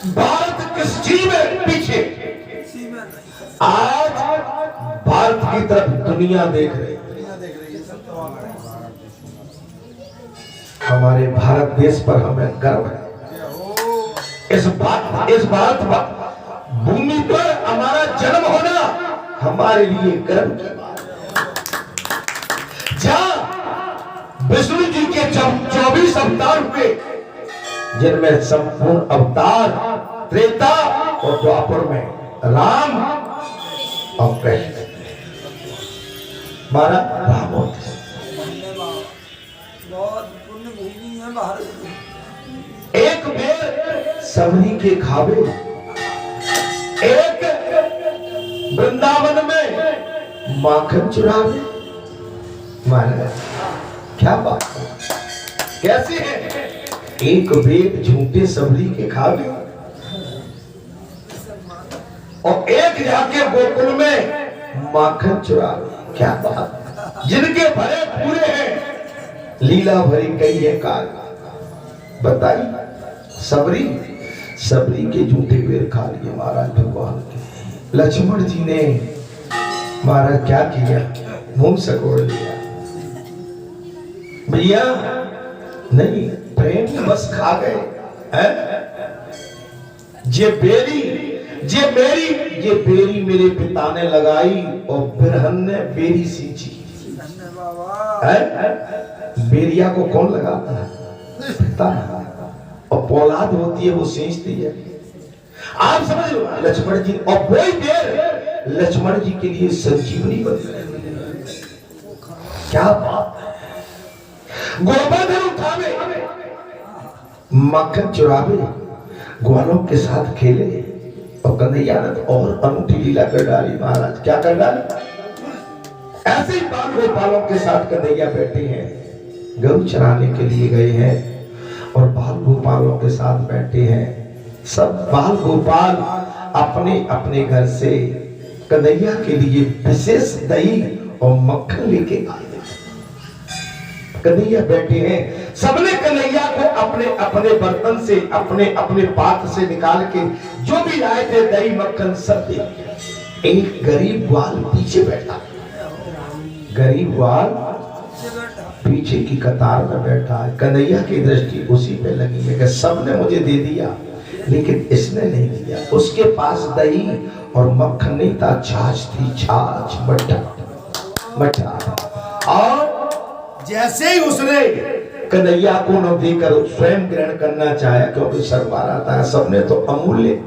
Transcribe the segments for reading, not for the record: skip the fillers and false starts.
भारत किस चीज में पीछे? आज भारत की तरफ दुनिया देख रही है। हमारे भारत देश पर हमें गर्व है। इस भारत भूमि पर हमारा जन्म होना हमारे लिए गर्व की बात है। जहां विष्णु जी के 24 अवतार हुए, जिनमें संपूर्ण अवतार त्रेता और द्वापर में राम और कृष्ण, 12 भागवत। एक बेर सबरी के खावे, एक वृंदावन में माखन चुरावे। माना क्या बात है, कैसे है? एक बेर झूठे सबरी के खावे और एक जाके गोकुल में माखन चुरावे। क्या बात, जिनके भरे पूरे हैं, लीला भरी कई है काल। बताइए, सबरी के झूठे बेर खा लिए महाराज भगवान के। लक्ष्मण जी ने महाराज क्या किया? मुंह सकोड़ लिया। भैया नहीं, प्रेम में बस खा गए हैं? जे बेरी मेरे पिता ने लगाई और बिरहन ने बेरी सींची। बेरिया को कौन लगाता है? पिता। और पौलाद होती है वो सींचती है। आप समझ लो लक्ष्मण जी, और कोई देर लक्ष्मण जी के लिए संजीवनी बन गए। क्या बात है। गोवर्धन उठावे, मक्खन चुरावे, ग्वालों के साथ खेले और कन्हैया ने तो और अनूठी लीला कर डाली। महाराज क्या कर डाली? ऐसे ही बाल गोपालों के साथ कन्हैया बैठे हैं, गौ चराने के लिए गए हैं और बाल गोपालों के साथ बैठे हैं। सब बाल गोपाल अपने अपने घर से कन्हैया के लिए विशेष दही और मक्खन लेके आए। कन्हैया बैठे हैं, सबने कन्हैया को अपने अपने बर्तन से, अपने अपने पात्र से निकाल के जो भी लाए थे दही मक्खन सब दे दिया। एक गरीब ग्वाल पीछे बैठा, गरीब ग्वाल पीछे की कतार में बैठा है। कन्हैया की दृष्टि उसी पे लगी है कि सबने मुझे दे दिया लेकिन इसने नहीं दिया। उसके पास दही और मक्खन नहीं था, छाछ थी, छाछ मट्ठा। और जैसे ही उसने कन्हैया को न देकर स्वयं ग्रहण करना चाहा, क्योंकि सरवार आता है, सबने तो अमूल्य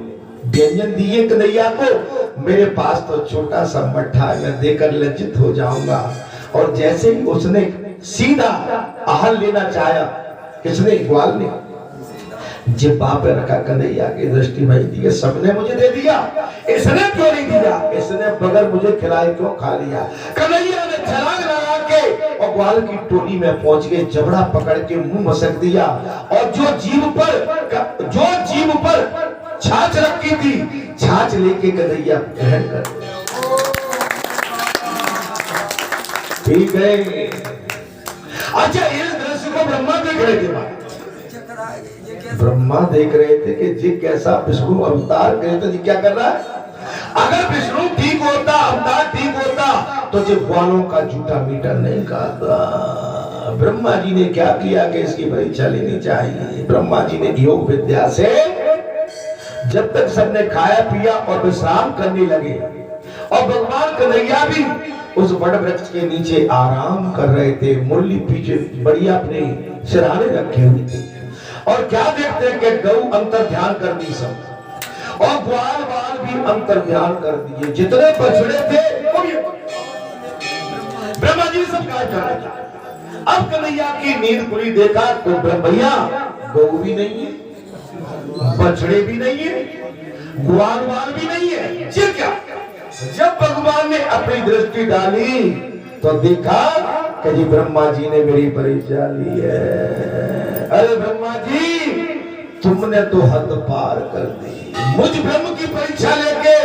व्यंजन दिए कन्हैया को। मेरे पास तो छोटा सा मट्ठा है, मैं देकर लज्जित हो जाऊंगा। और जैसे ही उसने सीधा आहल लेना चाहा, किसने? ग्वाल ने। जिब्बा पे रखा, कन्हैया की दृष्टि भई दी, सबने मुझे दे दिया, इसने क्यों नहीं दिया? इसने बगैर मुझे खिलाए क्यों खा लिया? कन्हैया ने छलांग लगा के और ग्वाल की टोली में पहुंच गए, जबड़ा पकड़ के मुंह मसक दिया और जो जीभ पर छाछ रखी थी, छाछ लेके कन्हैया ग्रहण कर पी गए। अच्छा, इस दृश्य को ब्रह्मा देख रहे थे। ब्रह्मा देख रहे थे कि जी कैसा विष्णु अवतार करे, तो जी क्या कर रहा है? अगर विष्णु ठीक होता, अवतार ठीक होता, तो जो ग्वालों का झूठा मीठा नहीं खाता। ब्रह्मा जी ने क्या किया कि इसकी परीक्षा लेनी चाहिए। ब्रह्मा जी ने योग विद्या से जब तक सबने खाया पिया और विश्राम करने लगे और भगवान कन्हैया भी उस बड़ वृक्ष के नीचे आराम कर रहे थे, मुरली पीछे बढ़िया अपने सिरहाने रखे हुए थे, और क्या देखते हैं कि गौ अंतर ध्यान कर दी सब और ग्वाल बाल भी अंतर ध्यान कर दिए। जितने बछड़े थे वो भी ब्रह्मा जी सब क्या कर रहे थे। अब कन्हैया की नींद खुली, देखा तो भैया गौ भी नहीं है, बछड़े भी नहीं है, ग्वाल बाल भी नहीं है। फिर क्या? जब भगवान ने अपनी दृष्टि डाली तो देखा कि जी ब्रह्मा जी ने मेरी परीक्षा ली है। अरे ब्रह्मा जी, तुमने तो हद पार कर दी। मुझ ब्रह्म की परीक्षा लेके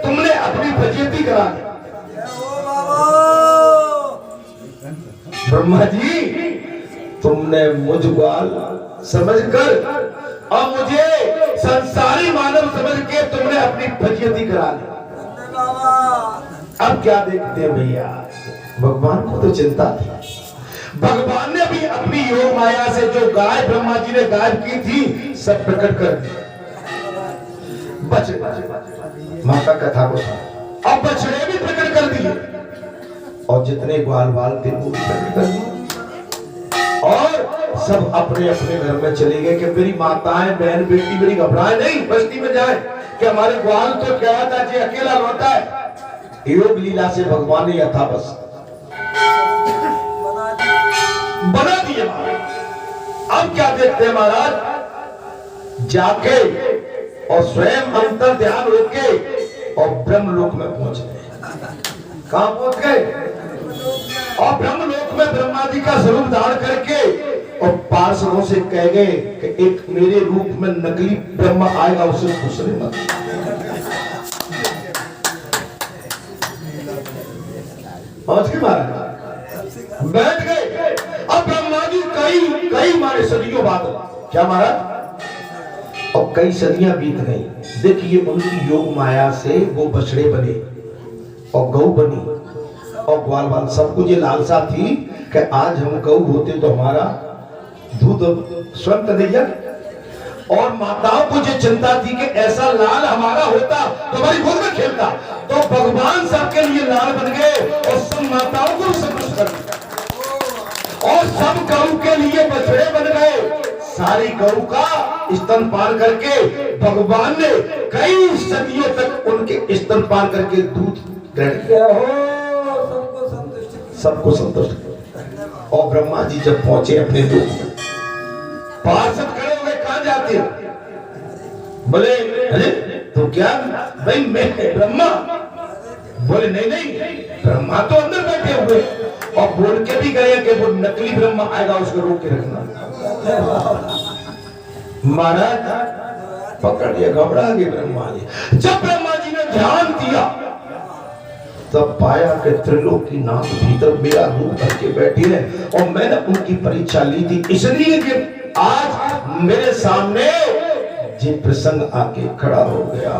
तुमने अपनी फजीयती करा दी। ब्रह्मा जी, तुमने मुझ ग्वाल समझकर और मुझे संसारी समझ के तुमने अपनी फजीयती करा ली। अब क्या देखते हैं भैया, भगवान को तो चिंता थी। भगवान ने भी अपनी योग माया से जो गाय ब्रह्मा जी ने गायब की थी सब प्रकट कर दी। बछड़े माता कथा को सुना, अब बछड़े भी प्रकट कर दिए और जितने ग्वाल बाल थे वो भी प्रकट कर दिए और सब अपने अपने घर में चले गए कि मेरी माताएं बहन बेटी मेरी घबराए नहीं, बस्ती में जाए कि हमारे ग्वाल तो क्या था जी अकेला लौटा है। योग लीला से भगवान ने यथा बस बना दिए। अब क्या देखते हैं महाराज, जाके और स्वयं अंतर ध्यान होके और ब्रह्मलोक में पहुंच गए। कहां पहुंच गए? और ब्रह्मलोक में ब्रह्मा जी का स्वरूप धारण करके और पार्षदों से कह गए कि एक मेरे रूप में नकली ब्रह्मा आएगा, उसे दूसरे मत। पहुंच के महाराज बैठ गए। अब ब्रह्मा जी कई मारे सदियों बाद, क्या महाराज, और कई सदियां बीत गई। देखिए उनकी योग माया से वो बछड़े बने और गौ बनी और ग्वाल बाल, सबको ये लालसा थी कि आज हम गौ होते तो हमारा दूध स्वयं दैया, और माताओं को ये चिंता थी कि ऐसा लाल हमारा होता तो हमारी गोद में खेलता। तो भगवान सबके लिए लाल बन गए और सब माताओं को संतुष्ट कर दिया और सब गौ के लिए बछड़े बन गए। सारी गौ का स्तनपान करके भगवान ने कई सदियों तक उनके स्तनपान करके दूध ग्रहण किया हो, सबको संतुष्ट किया। और ब्रह्मा जी जब पहुंचे अपने दूध में, पार्षद खड़े हुए, कहां जाते हो? बोले अरे तो क्या भाई मैं ब्रह्मा? बोले नहीं नहीं, ब्रह्मा तो अंदर बैठे हुए, और बोल के भी गए कि वो नकली ब्रह्मा आएगा, उसको रोक के रखना। महाराज पकड़ लिया, घबरा गए ब्रह्मा जी। जब ब्रह्मा जी ने ध्यान दिया तब पाया कि त्रिलोकी नाथ भीतर मेरा रूप करके बैठे हैं और मैंने उनकी परीक्षा ली थी, इसलिए कि आज मेरे सामने जी प्रसंग आके खड़ा हो गया।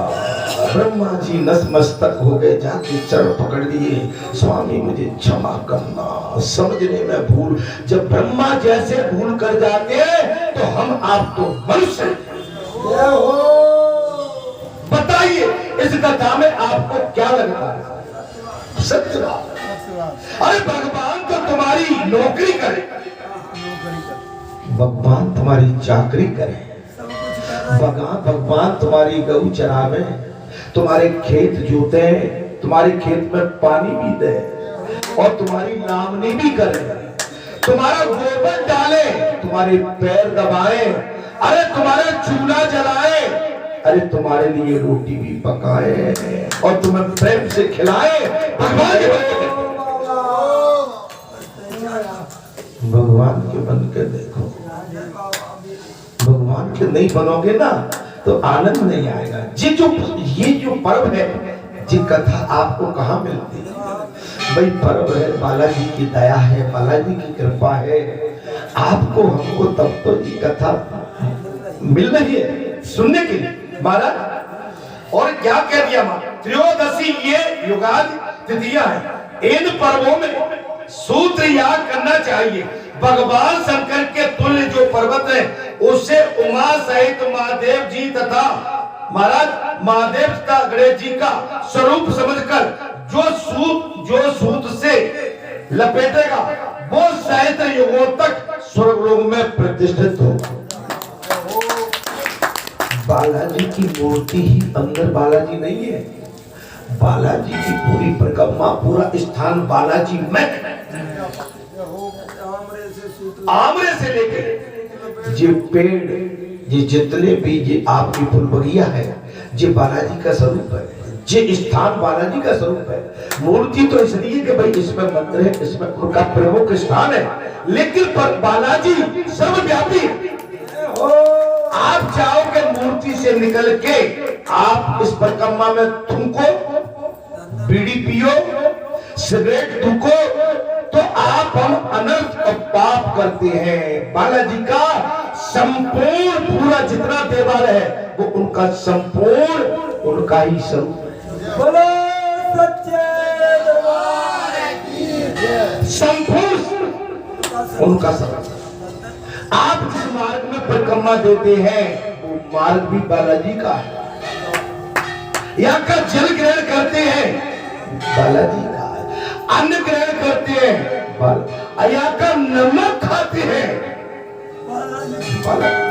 ब्रह्मा जी नतमस्तक हो गए, जाके चरण पकड़ लिए, स्वामी मुझे क्षमा करना, समझने में भूल। जब ब्रह्मा जैसे भूल कर जाते हैं तो हम आप तो मनुष्य। बताइए इस कथा में आपको क्या लगता है? सत्य बात। अरे भगवान तो तुम्हारी नौकरी करे, भगवान तुम्हारी चाकरी करे, भगवान तुम्हारी गऊ चरावे, तुम्हारे खेत जोते, तुम्हारे खेत में पानी भी दे और तुम्हारी लामनी भी करे, तुम्हारा गोबर डाले, तुम्हारे पैर दबाए, अरे तुम्हारा चूल्हा जलाए, अरे तुम्हारे लिए रोटी भी पकाए और तुम्हें प्रेम से खिलाए। भगवान के बन के देखो, भगवान के नहीं बनोगे ना तो आनंद नहीं आएगा। ये जो पर्व है, जी कथा आपको कहाँ मिलती है? भाई पर्व है, बालाजी की दया है, बालाजी की कृपा है, आपको हमको तब तो ये कथा मिल रही है सुनने के लिए महाराज। और क्या कह दिया त्रयोदशी ये युगादि तिथियां है, इन पर्वों में सूत्र याद करना चाहिए। भगवान शंकर के तुल्य जो पर्वत है उसे उमा सहित महादेव जी तथा महाराज महादेव तथा गणेश जी का स्वरूप समझकर जो सूत से लपेटेगा वो सहस्त्र युगों तक स्वर्गलोक में प्रतिष्ठित होगा। बालाजी की मूर्ति ही अंदर बालाजी नहीं है, बालाजी की पूरी परिक्रमा, पूरा स्थान बालाजी में, आमरे से लेकर ये पेड़, ये जितने भी ये आपकी फूल बगिया है, ये बालाजी का स्वरूप है, ये स्थान बालाजी का स्वरूप है। मूर्ति तो इसलिए कि भाई इसमें मंदिर है, इसमें उनका प्रमुख स्थान है, लेकिन पर बालाजी सर्वव्यापी है। आप चाहोगे मूर्ति से निकल के आप इस परिक्रमा में तुमको बीड़ी पियो, सिगरेट धुको तो आप हम अनर्थ और पाप करते हैं। बालाजी का संपूर्ण पूरा जितना देवालय है वो उनका संपूर्ण उनका ही स्वरूप। बोलो सच्चे दरबार की संपूर्ण उनका स्वरूप। आप जिस मार्ग में परिक्रमा देते हैं वो मार्ग भी बालाजी का है। यहाँ का जल ग्रहण करते हैं बालाजी का है, अन्न ग्रहण करते हैं यहाँ का नमक खाते हैं बालाजी।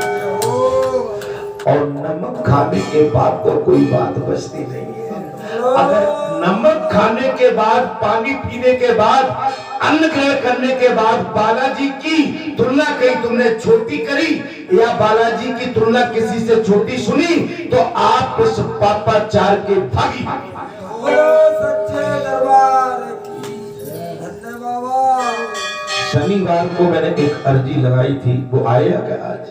और नमक खाने के बाद तो कोई बात बचती नहीं है। अगर नमक खाने के बाद, पानी पीने के बाद, अन्न ग्रहण करने के बाद बालाजी की तुलना कहीं तुमने छोटी करी या बालाजी की तुलना किसी से छोटी सुनी तो आप इस पापाचार के भागी। बोलो सच्चे दरबार की धन्यवाद। शनिवार को मैंने एक अर्जी लगाई थी, वो आया क्या आज?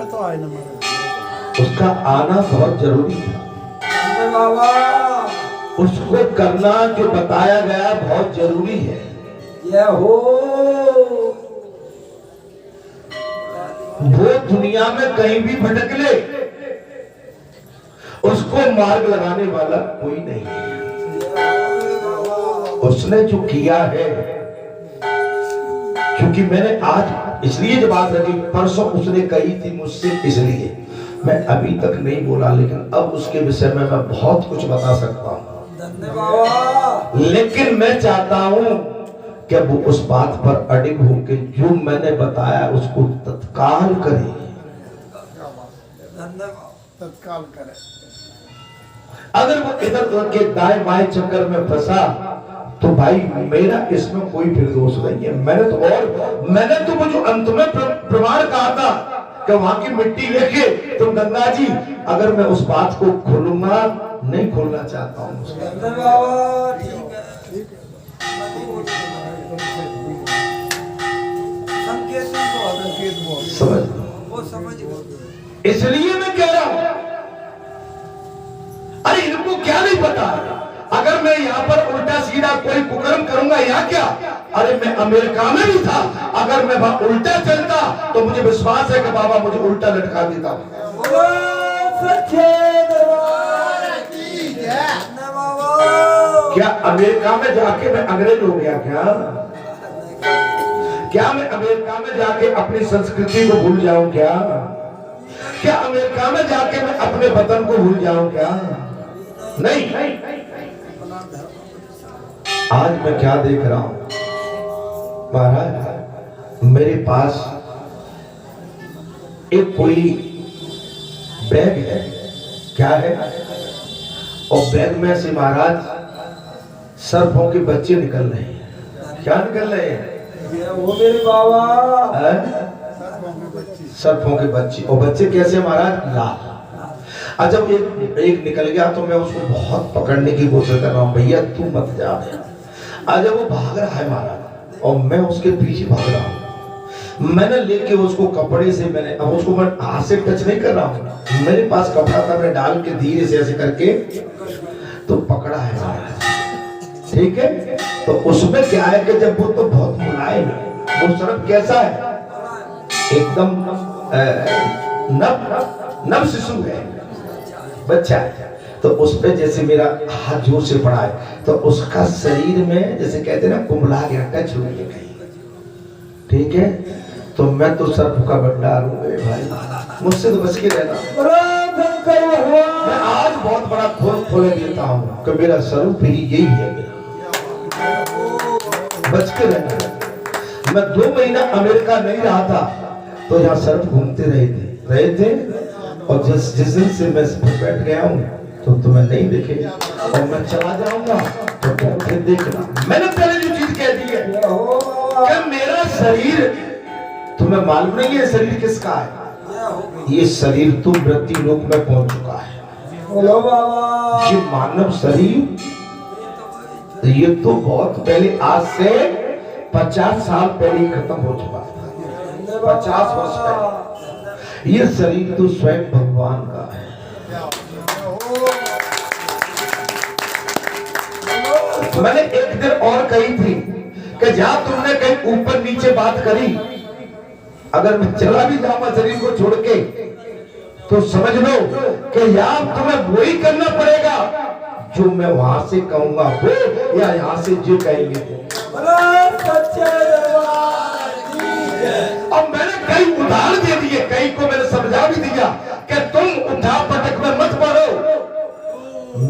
तो आए ना, उसका आना बहुत जरूरी था। उसको करना जो बताया गया बहुत जरूरी है। ये हो वो दुनिया में कहीं भी भटक ले, उसको मार्ग लगाने वाला कोई नहीं है। उसने जो किया है, क्योंकि मैंने आज इसलिए जो बात रखी, परसों उसने कही थी मुझसे, इसलिए मैं अभी तक नहीं बोला, लेकिन अब उसके विषय में मैं बहुत कुछ बता सकता हूँ। लेकिन मैं चाहता हूँ कि वो उस बात पर अडिग होकर जो मैंने बताया उसको तत्काल करे, तत्काल करे। अगर वो इधर उधर के दाएं बाएं चक्कर में फंसा तो भाई मेरा इसमें कोई फिर दोष नहीं है। मैंने तो वो जो अंत में प्रमाण कहा था कि वहां की मिट्टी लेके तुम गंगा जी, अगर मैं उस बात को खोलूंगा नहीं खोलना चाहता हूँ। समझ, इसलिए मैं कह रहा हूं, अरे इनको क्या नहीं पता? अगर मैं यहाँ पर उल्टा सीधा कोई कुकर्म करूंगा या क्या? अरे मैं अमेरिका में भी था, अगर मैं वहां उल्टा चलता तो मुझे विश्वास है कि बाबा मुझे उल्टा लटका देता। क्या अमेरिका में जाके मैं अंग्रेज हो गया क्या? क्या मैं अमेरिका में जाके अपनी संस्कृति को भूल जाऊं क्या? क्या अमेरिका में जाके मैं अपने वतन को भूल जाऊं क्या? नहीं। आज मैं क्या देख रहा हूं महाराज, मेरे पास एक कोई बैग है, क्या है, और बैग में से महाराज सर्पों के बच्चे निकल रहे हैं। क्या निकल रहे हैं? वो मेरे बाबा, सर्पों के बच्चे। और बच्चे कैसे महाराज? लाल। और जब एक निकल गया तो मैं उसको बहुत पकड़ने की कोशिश कर रहा हूँ, भैया तू मत जा। आज जब वो भाग रहा है महाराज और मैं उसके पीछे भाग रहा हूँ, मैंने लेके उसको कपड़े से, मैंने अब उसको मैं हाथ से टच नहीं कर रहा हूँ, मेरे पास कपड़ा था, मैं डाल के धीरे से ऐसे करके तो पकड़ा है महाराज। ठीक है, तो उसमें क्या है कि जब वो तो बहुत मुलायम है, वो सर्प कैसा है? एकदम नव शिशु है, बच्चा है। तो उस पे जैसे मेरा हाथ जोर से पड़ा है तो उसका शरीर में जैसे कहते हैं ना कुंभला गया, टच हो गया कहीं। ठीक है, तो मैं तो सर्प का भंडार हूँ भाई, मुझसे तो बच के रहना। मैं आज बहुत बड़ा खोल देता हूँ कि मेरा स्वरूप ही यही है, मेरा बच के रहना। मैं 2 महीना अमेरिका नहीं रहा था तो यहाँ सर्प घूमते रहे थे और जिस दिन से मैं बैठ गया हूँ तो तुम्हें नहीं देखे, और मैं चला जाऊंगा तो तुम फिर देखना। मैंने पहले जो चीज कह दी है कि मेरा शरीर तुम्हें मालूम नहीं है शरीर किसका है। ये शरीर तो मृत्यु लोक में पहुंच चुका है। ये मानव शरीर ये तो बहुत पहले, आज से 50 साल पहले खत्म हो चुका था। 50 वर्ष पहले। ये शरीर तो स्वयं भगवान का है। मैंने एक दिन और कही थी कि जहां तुमने कहीं ऊपर नीचे बात करी, अगर मैं चला भी जाऊंगा शरीर को छोड़ के तो समझ लो कि यार तुम्हें वही करना पड़ेगा जो मैं वहां से कहूंगा वो, या यहाँ से जो कहेंगे वो। अब मैंने कई उदाहरण दे दिए, कई को मैंने समझा भी दिया कि तुम उठा पटक में मत पड़ो।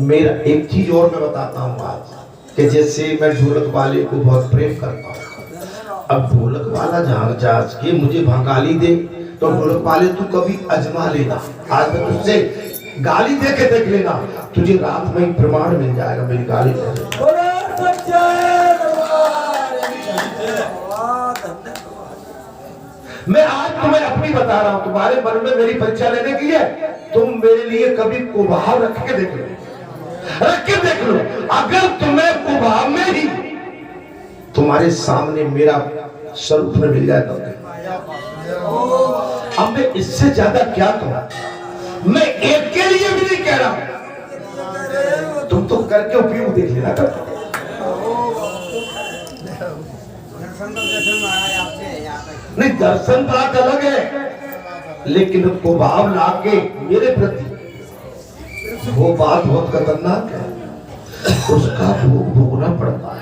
मेरा एक चीज और मैं बताता हूँ आज, कि जैसे मैं ढोलक वाले को बहुत प्रेम करता हूँ। अब ढोलक वाला जहाँ जांच के मुझे वहां गाली दे तो ढोलक वाले तू कभी अजमा लेना, आज मैं तुझसे गाली दे के देख लेना, तुझे रात में ही प्रमाण मिल जाएगा मेरी गाली दे। मैं आज तुम्हें अपनी बता रहा हूं, तुम्हारे मन में मेरी परीक्षा लेने की है। तुम मेरे लिए कभी कुभाव रख के देख लो, रख के देख लो। अगर तुम्हें कुभाव में ही तुम्हारे सामने मेरा स्वरूप में मिल जाए तो अब मैं इससे ज्यादा क्या कहूं। मैं एक के लिए भी नहीं कह रहा, तुम तो करके उपयोग देख लेना कर। नहीं, दर्शन बात अलग है, लेकिन कुभाव लाके मेरे प्रति वो बात बहुत खतरनाक है, उसका भोग भोगना पड़ता है।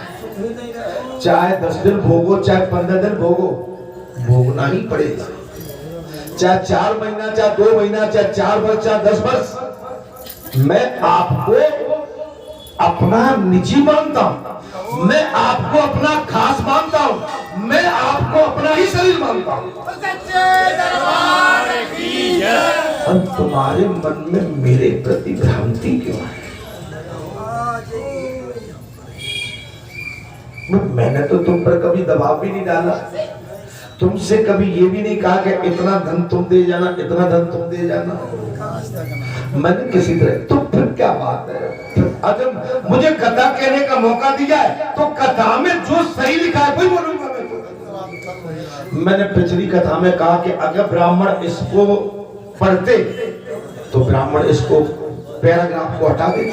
चाहे 10 दिन भोगो, चाहे 15 दिन भोगो, भोगना ही पड़ेगा। चाहे 4 महीना, चाहे 2 महीना, चाहे 4 वर्ष, चाहे 10 वर्ष। मैं आपको अपना निजी मानता हूं, मैं आपको अपना खास मानता हूं, मैं आपको अपना ही शरीर मानता हूं। और तुम्हारे मन में मेरे प्रति भ्रांति क्यों है? मैंने तो तुम पर कभी दबाव भी नहीं डाला, तुमसे कभी ये भी नहीं कहा कि इतना धन तुम दे जाना, इतना धन तुम दे जाना। मैंने किसी तरह, तो फिर क्या बात है? अगर मुझे कथा कहने का मौका दिया है तो कथा में जो सही लिखा है वही बोलूंगा मैं तो। मैंने पिछली कथा में कहा कि अगर ब्राह्मण इसको पढ़ते तो ब्राह्मण इसको पैराग्राफ को हटा दे।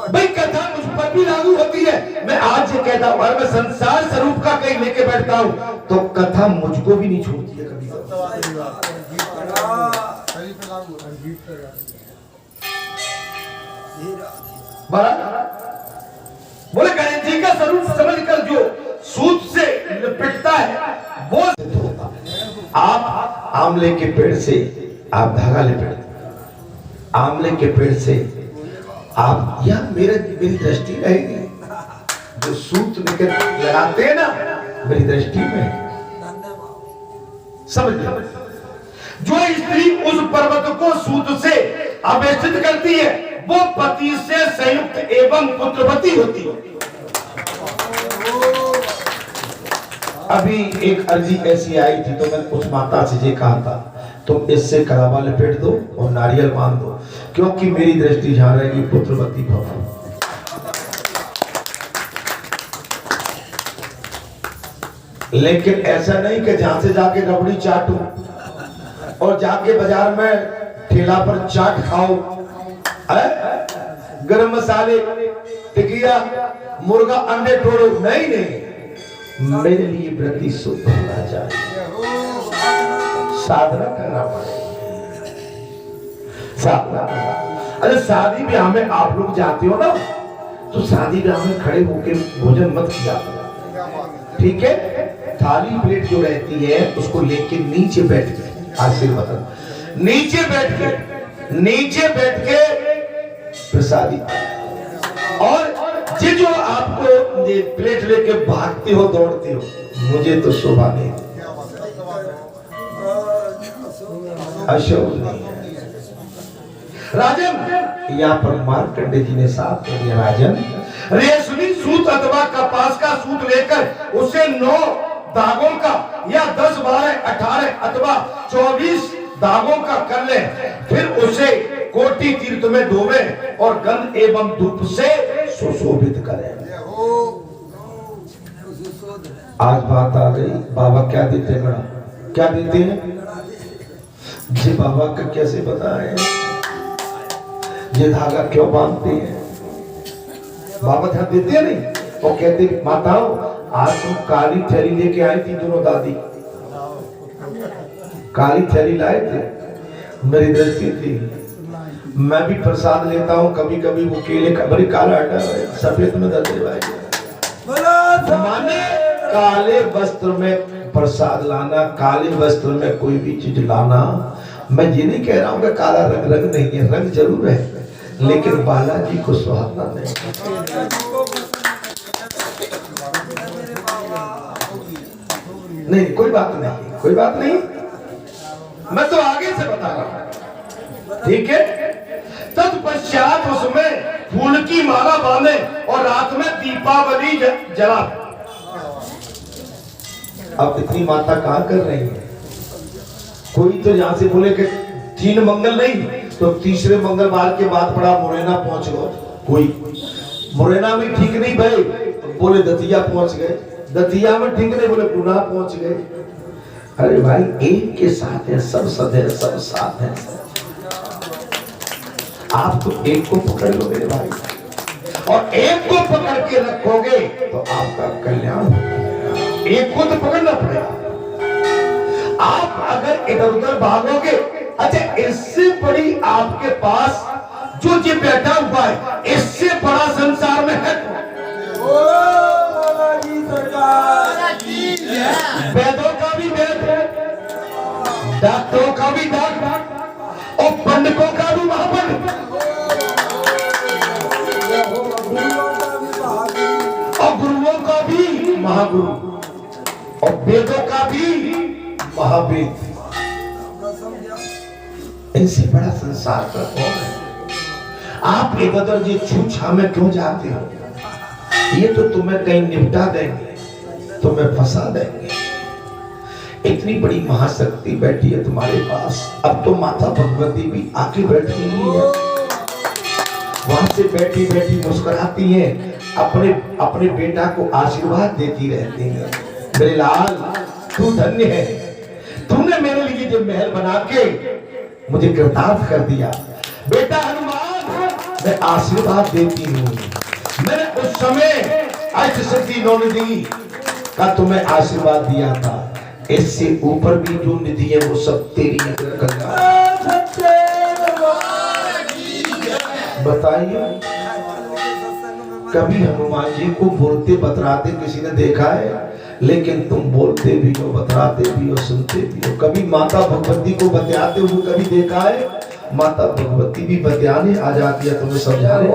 भाई कथा मुझ पर भी लागू होती है। मैं आज ये कहता हूं, अगर मैं संसार स्वरूप का कहीं लेके बैठता हूं तो कथा मुझको भी नहीं छोड़ती है कभी। बोले गणेश जी का स्वरूप समझकर जो सूत से लिपटता है वो होता है। आप आंवले के पेड़ से आप धागा लिपटते, आंवले के पेड़ से आप, या मेरी दृष्टि रहेगी, जो सूत लेकर लगाते हैं ना मेरी दृष्टि में, समझ लो। जो स्त्री उस पर्वत को सूत से आवेशित करती है वो पति से संयुक्त एवं पुत्रवती होती है। अभी एक अर्जी ऐसी आई थी तो मैंने उस माता से ये कहा था, तुम इससे कलावा लपेट दो और नारियल बांध दो, क्योंकि मेरी दृष्टि जहां रहेगी पुत्रवती भव। लेकिन ऐसा नहीं कि जहां से जाके रबड़ी चाटू और जाके बाजार में ठेला पर चाट खाओ, गरम मसाले, टिकिया, मुर्गा, अंडे तोड़ो। नहीं नहीं, मेरे लिए व्रती शुद्ध होना चाहिए, साधना करना पड़ेगा, साधना करना। अरे शादी ब्याह में आप लोग जाते हो ना तो शादी ब्याह में खड़े होकर भोजन मत किया, ठीक है? थाली प्लेट जो रहती है उसको लेके नीचे बैठ के आशीर्वाद, नीचे बैठ के प्रसादी। और ये जो आपको ये प्लेट लेके भागते हो, दौड़ते हो, मुझे तो शोभा नहीं, अशोक नहीं है। राजन, यहाँ पर मार्कंडे जी ने साफ कर दिया, राजन रेशमी सूत अथवा कपास का सूत लेकर उसे 9 धागों का या 10, 12, 18 अथवा 24 धागों का कर ले, फिर उसे कोटि तीर्थ में धोवे और गंध एवं धूप से सुशोभित करें। आज बात आ गई, बाबा क्या देते हैं? बड़ा क्या देते हैं जी? बाबा का कैसे बताएं? ये धागा क्यों बांधते हैं? बाबा ध्यान देते हैं नहीं? वो कहते माताओं आज तुम काली थैली लेके आई थी दोनों दादी, काली थैली लाए थे, मेरी दृष्टि थी। मैं भी प्रसाद लेता हूँ कभी कभी, वो केले का बड़ी काला आटा है, सफेद में दर्द माने काले वस्त्र में प्रसाद लाना, काले वस्त्र में कोई भी चीज लाना। मैं ये नहीं कह रहा हूँ कि काला रंग रंग नहीं है, रंग जरूर है, लेकिन बालाजी को सुहाना नहीं। नहीं कोई बात नहीं, कोई बात नहीं, मैं तो आगे से बता रहा हूं, ठीक है। तत्पश्चात उसमें फूल की माला बांधे और रात में दीपावली जला। अब इतनी माता कहां कर रही है? कोई तो यहां से बोले कि 3 मंगल नहीं तो तीसरे मंगलवार के बाद बड़ा मुरैना पहुंच गो, कोई मुरैना में ठीक नहीं भाई बोले दतिया पहुंच गए, दतिया में ठीक नहीं बोले पुणे पहुंच गए। अरे भाई एक के साथ है सब, सदैव सब साथ है। आप तो एक को पकड़ लो मेरे भाई, और एक को पकड़ के रखोगे तो आपका कल्याण होगा। एक को तो पकड़ना पड़ेगा। आप अगर इधर उधर भागोगे, अच्छा इससे बड़ी आपके पास जो ये बैठा हुआ है, इससे बड़ा संसार में है। वेदों का भी वेद है, डॉक्टरों का भी डॉक्टर, और पंडितों का भी महापंडित, और गुरुओं का भी महागुरु, और वेदों का भी महावेद। इनसे बड़ा संसार का कौन है? आप इधर ये छूछा में क्यों जाते हो? ये तो तुम्हें कहीं निपटा देंगे, तुम्हें फंसा देंगे। इतनी बड़ी महाशक्ति बैठी है तुम्हारे पास। अब तो माता भगवती भी आके बैठी हुई है, वहां से बैठी बैठी मुस्कुराती है, अपने अपने बेटा को आशीर्वाद देती रहती है। मेरे लाल तू धन्य है, तूने मेरे लिए जो महल बना के मुझे कृतार्थ कर दिया। बेटा हनुमान मैं आशीर्वाद देती हूँ, मैंने उस समय अष्टसिद्धि नौ निधि का तुम्हें आशीर्वाद दिया था, इससे ऊपर भी जो निधि है वो सब तेरी बताइए। कभी हनुमान जी को बोलते बतराते किसी ने देखा है? लेकिन तुम बोलते भी हो, बतराते भी हो, सुनते भी हो। कभी माता भगवती को बतियाते हुए कभी देखा है? माता भगवती भी बतियाने आ जाती है, तुम्हें समझाने।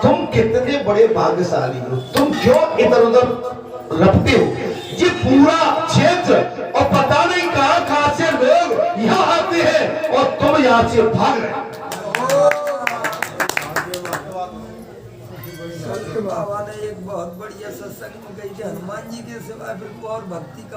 तुम कितने बड़े भाग्यशाली हो, तुम क्यों इधर उधर रखते हो? ये पूरा क्षेत्र और पता नहीं कहां से लोग यहाँ आते हैं और तुम यहाँ से भाग रहे हो। बाबा ने एक बहुत बढ़िया सत्संग में कही थी, हनुमान जी के सिवा फिर और भक्ति का